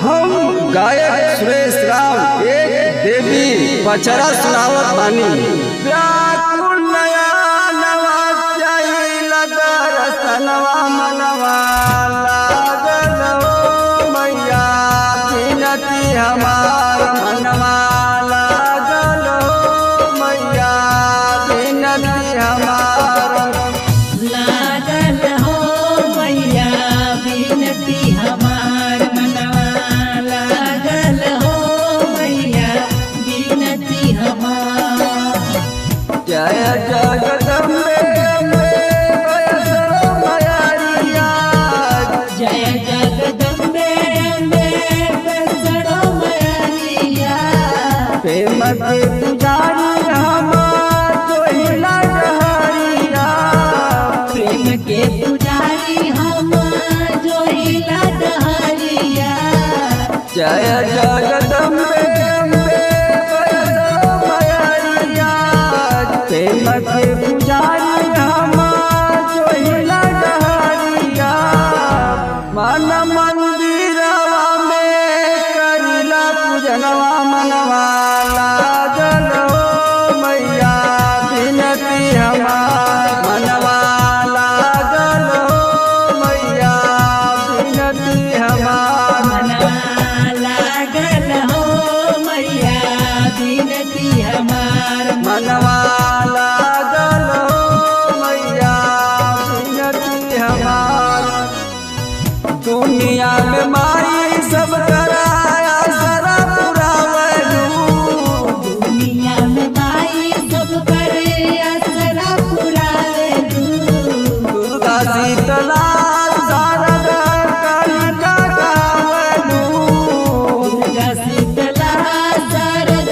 हम गायक सुरेश राम एक देवी पचरा सुनावत बानी। व्याकुल नया नवा चाहिल दर्शनवा मनवा लागल हो मैया बिनती हमार मनवा लागल हो मैया बिनती हमार लागल हो मैया बिनती हमार मनवा लागल हो मैया बिनती हमार। जय जगदम्बे मयारिया जय जगदम्बे अम्बे बसड़ो मयारिया। प्रेम के पुजारी हमार जोहिला डहरिया। प्रेम के पुजारी हम जोहिला डहरिया। जय जगदम्बे मयारिया प्रेम के पुजारी हमार जोहिला डहरिया। मन मंदिरवा में करिला पूजनवा मनवा लागल हो मैया बिनती हमार मनवा लागल हो मैया बिनती हमार मनवा लागल हो मैया बिनती हमार। मनवा लागल हो मैया बिनती हमार। दुनिया में माई सब कराया सरा पुरावलू। दुनिया में माई सब करे असरा पुरावेलू। दुर्गा शीतला शारदा कालिका गावलू। दुर्गा शीतला शारद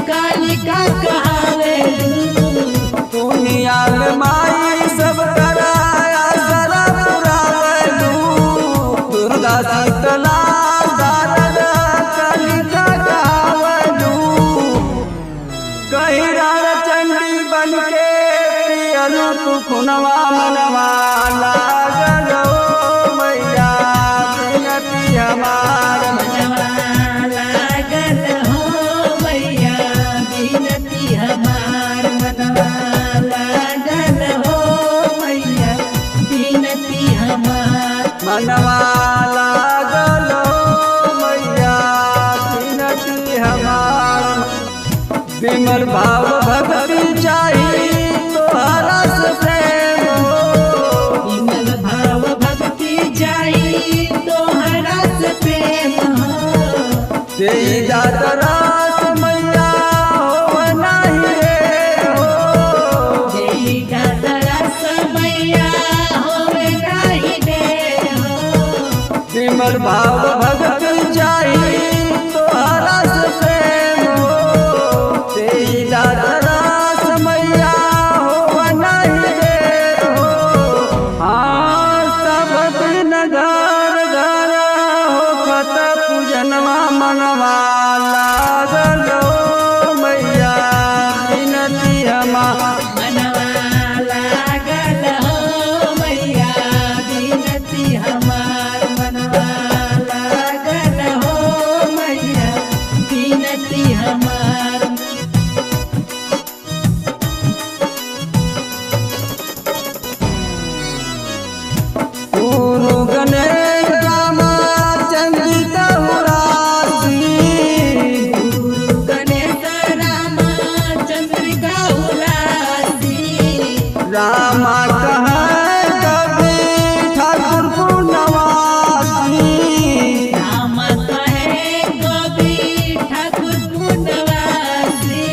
कालिका कहावेलू। दुनिया में माई सब कराया सरा पुरावलू। दुर्गा शीतला शारदा कालिका गावलू। कहीं राण चंडी बन के प्रियनु तू खुनवा मनवा लागल हो मैया बिनती हमार। मनवा लागल हो मैया बिनती हमार। मनवा लागल हो मैया बिनती हमार। मनवा लागल हो मैया बिनती हमार। विमल भाव भक्ति चाही तोहरा से प्रेम हो। विमल भाव भक्ति जाई तोहरा से प्रेम हो। तेरी दातरास मैया हो नाही रे हो। जय दादरा समैया होवे नाही दे हो। विमल भाव भक्ति चाही तोहरा से प्रेम हो। तेरी दातरास मैया हो नाही रे हो। हाँ सब दिन घर घर हो खत पूजनवा मनवा लागल हो मैया बिनती हमार। मनवा लागल हो मैया बिनती हमार। मनवा लागल हो मैया बिनती हमार। गुरु गणेश रामा चंद्रिका हुरासी। गुरु गणेश रामा चंद्रिका उलासी। रामा कहे कवि ठाकुर पूर्णवासी। राम कहे कवि ठाकुर पूर्णवासी।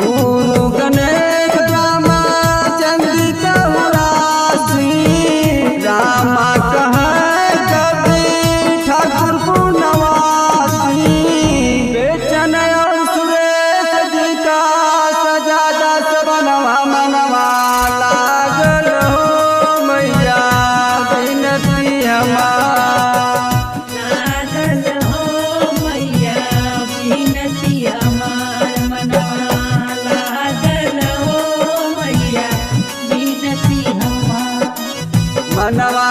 गुरु गणेश रामा चंद्रिका हुरासी। रामा कहे कवि ठाकुर पूर्णवासी। बेचन और सुरेश जी का सजादा बनवा मनवा लागल हो मैया बिनती हमार। लागल हो मैया बिनती हमार। मनवा लागल हो मैया बिनती हमार। मनवा